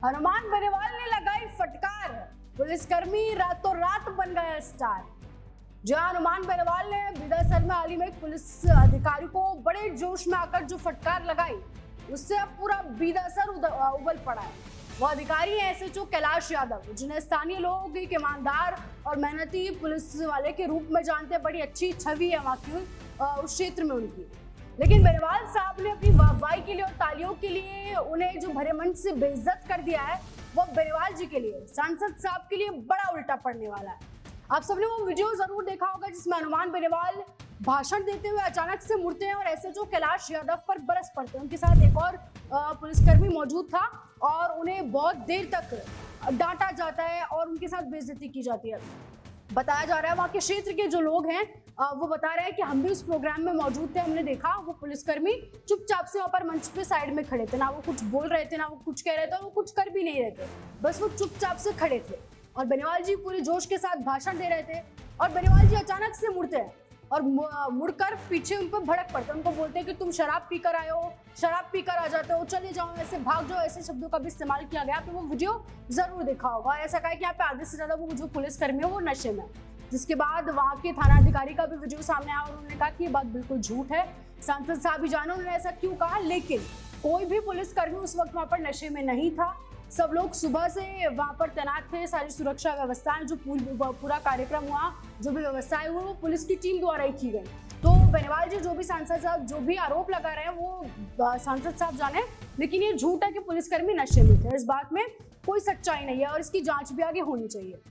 हनुमान बेनीवाल ने लगाई फटकार, पुलिसकर्मी रातों रात बन गया स्टार। जहां हनुमान बेनीवाल ने बिदासर में हाल ही में एक पुलिस अधिकारी को बड़े जोश में आकर जो फटकार लगाई, उससे अब पूरा बिदासर उबल पड़ा है। वो अधिकारी है एसएचओ कैलाश यादव, जिन्हें स्थानीय लोग एक ईमानदार और मेहनती पुलिस वाले के रूप में जानते हैं। बड़ी अच्छी छवि है वहाँ की उस क्षेत्र में उनकी। लेकिन बेनीवाल साहब ने अपनी वाहवाही के लिए और तालियों के लिए उन्हें जो भरे मन से बेइज्जत कर दिया है, वो बेनीवाल जी के लिए, सांसद साहब के लिए बड़ा उल्टा पड़ने वाला है। आप सबने वो वीडियो जरूर देखा होगा जिसमें हनुमान बेनीवाल भाषण देते हुए अचानक से मुड़ते हैं और एसएचओ कैलाश यादव पर बरस पड़ते हैं। उनके साथ एक और पुलिसकर्मी मौजूद था और उन्हें बहुत देर तक डांटा जाता है और उनके साथ बेइज्जती की जाती है। बताया जा रहा है वहाँ के क्षेत्र के जो लोग हैं वो बता रहे हैं कि हम भी उस प्रोग्राम में मौजूद थे, हमने देखा वो पुलिसकर्मी चुपचाप से वहाँ पर मंच पे साइड में खड़े थे। ना वो कुछ बोल रहे थे, ना वो कुछ कह रहे थे, और वो कुछ कर भी नहीं रहे थे, बस वो चुपचाप से खड़े थे। और बेनीवाल जी पूरे जोश के साथ भाषण दे रहे थे और बेनीवाल जी अचानक से मुड़ते हैं और मुड़कर पीछे उन पर भड़क पड़ते हैं। उनको बोलते हैं कि तुम शराब पीकर आए हो, शराब पीकर आ जाते हो, चले जाओ, ऐसे भाग जाओ। ऐसे शब्दों का भी इस्तेमाल किया गया। आपने वो वीडियो जरूर देखा होगा। ऐसा कहा कि यहाँ पे आधे से ज्यादा वो जो पुलिसकर्मी है वो नशे में। जिसके बाद वहाँ के थाना अधिकारी का भी वीडियो सामने आया और उन्होंने कहा कि ये बात बिल्कुल झूठ है। सांसद साहब ही जाने उन्होंने ऐसा क्यों कहा, लेकिन कोई भी पुलिसकर्मी उस वक्त वहाँ पर नशे में नहीं था। सब लोग सुबह से वहाँ पर तैनात थे। सारी सुरक्षा व्यवस्थाएं, जो पूरा कार्यक्रम हुआ, जो भी व्यवस्थाएं हुई, वो पुलिस की टीम द्वारा ही की गई। तो बेनीवाल जी जो भी सांसद साहब जो भी आरोप लगा रहे हैं वो सांसद साहब जाने, लेकिन ये झूठ है कि पुलिसकर्मी नशे में थे। इस बात में कोई सच्चाई नहीं है और इसकी जांच भी आगे होनी चाहिए।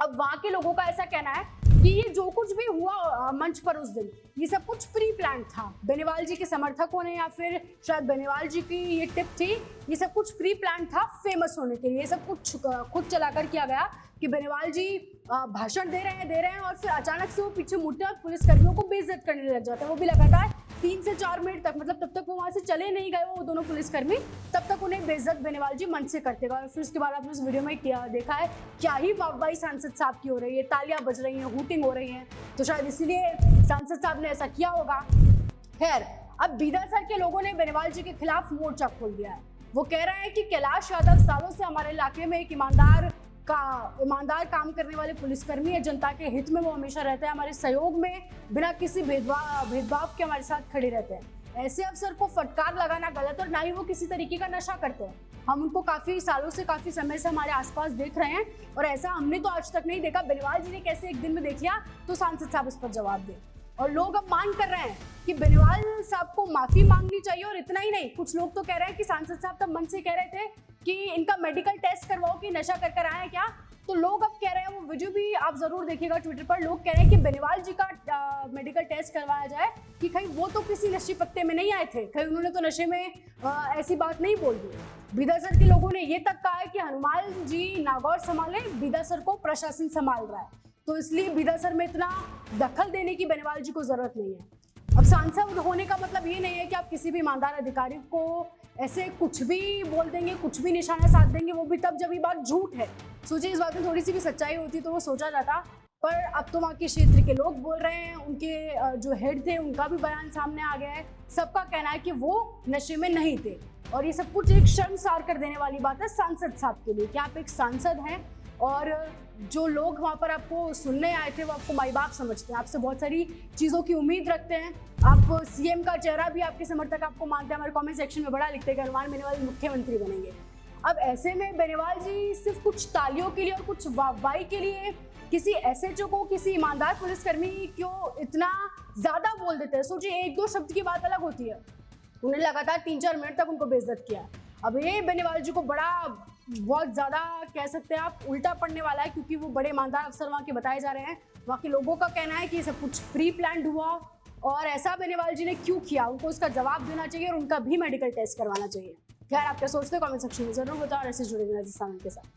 अब वहाँ के लोगों का ऐसा कहना है कि ये जो कुछ भी हुआ मंच पर उस दिन, ये सब कुछ प्री प्लान था। बेनीवाल जी के समर्थकों ने या फिर शायद बेनीवाल जी की ये टिप थी, ये सब कुछ प्री प्लान था फेमस होने के लिए। ये सब कुछ खुद चलाकर किया गया कि बेनीवाल जी भाषण दे रहे हैं और फिर अचानक से वो पीछे मुड़ते हैं और पुलिसकर्मियों को बेइज्जत करने लग जाते हैं। वो भी लगातार 3 से 4 मिनट तक, मतलब तब तक वो वहाँ से चले नहीं गए वो दोनों पुलिसकर्मी, तब तक उन्हें बेइज्जत बेनीवाल जी मंच से करते गए। और फिर उसके बाद आपने उस वीडियो में देखा है क्या ही वाहवाही सांसद साहब की हो रही है, तालियां बज रही हैं, हूटिंग हो रही है। तो शायद इसीलिए सांसद साहब ने ऐसा किया होगा। खैर, अब बिदासर के लोगों ने बेनीवाल जी के खिलाफ मोर्चा खोल दिया है। वो कह रहे हैं कि कैलाश यादव सालों से हमारे इलाके में एक ईमानदार काम करने वाले पुलिसकर्मी है। जनता के हित में वो हमेशा रहते हैं, हमारे सहयोग में बिना किसी भेदभाव के हमारे साथ खड़े रहते हैं। ऐसे अफसर को फटकार लगाना गलत, और ना ही वो किसी तरीके का नशा करते हैं। हम उनको काफी सालों से, काफी समय से हमारे आसपास देख रहे हैं और ऐसा हमने तो आज तक नहीं देखा। बेनीवाल जी ने कैसे एक दिन में देख लिया, तो सांसद साहब इस पर जवाब दें। और लोग अब मांग कर रहे हैं कि बेनीवाल साहब को माफी मांगनी चाहिए। और इतना ही नहीं, कुछ लोग तो कह रहे हैं कि सांसद साहब तब मन से कह रहे थे कि इनका मेडिकल टेस्ट करवाओ कि नशा कर आए हैं क्या। तो लोग अब कह रहे हैं, वो वीडियो भी आप जरूर देखिएगा ट्विटर पर, लोग कह रहे हैं कि बेनीवाल जी का मेडिकल टेस्ट करवाया जाए कि कहीं वो तो किसी नशे पत्ते में नहीं आए थे, कहीं उन्होंने तो नशे में ऐसी बात नहीं बोल दी। बिदासर के लोगों ने ये तक कहा है कि हनुमान जी नागौर संभाले, बिदासर को प्रशासन संभाल रहा है, तो इसलिए बिदासर में इतना दखल देने की बेनीवाल जी को जरूरत नहीं है। अब सांसद होने का मतलब ये नहीं है कि आप किसी भी ईमानदार अधिकारी को ऐसे कुछ भी बोल देंगे, कुछ भी निशाना साध देंगे, वो भी तब जब ये बात झूठ है। सोचिए, इस बात में थोड़ी सी भी सच्चाई होती तो वो सोचा जाता। पर अब तो वहाँ के क्षेत्र के लोग बोल रहे हैं, उनके जो हेड थे उनका भी बयान सामने आ गया है। सबका कहना है कि वो नशे में नहीं थे। और ये सब कुछ एक शर्मसार कर देने वाली बात है सांसद साहब के लिए कि आप एक सांसद हैं और जो लोग वहाँ पर आपको सुनने आए थे वो आपको माई बाप समझते हैं, आपसे बहुत सारी चीज़ों की उम्मीद रखते हैं। आप सीएम का चेहरा भी, आपके समर्थक आपको मानते हैं। हमारे कमेंट सेक्शन में बड़ा लिखते हैं कि हनुमान बेनीवाल मुख्यमंत्री बनेंगे। अब ऐसे में बेनीवाल जी सिर्फ कुछ तालियों के लिए और कुछ वाहवाही के लिए किसी एसएचओ को, किसी ईमानदार पुलिसकर्मी को इतना ज़्यादा बोल देते हैं। सोचिए, 1-2 शब्द की बात अलग होती है, उन्हें लगातार 3-4 मिनट तक उनको बेइज्जत किया। अब ये बेनीवाल जी को बहुत ज़्यादा कह सकते हैं आप उल्टा पड़ने वाला है, क्योंकि वो बड़े ईमानदार अफसर वहाँ के बताए जा रहे हैं। वहाँ के लोगों का कहना है कि ये सब कुछ प्री प्लान्ड हुआ और ऐसा बेनीवाल जी ने क्यों किया, उनको उसका जवाब देना चाहिए और उनका भी मेडिकल टेस्ट करवाना चाहिए। खैर, आप क्या सोचते हो कमेंट सेक्शन में जरूर बताओ और ऐसे जुड़े राजस्थान के साथ।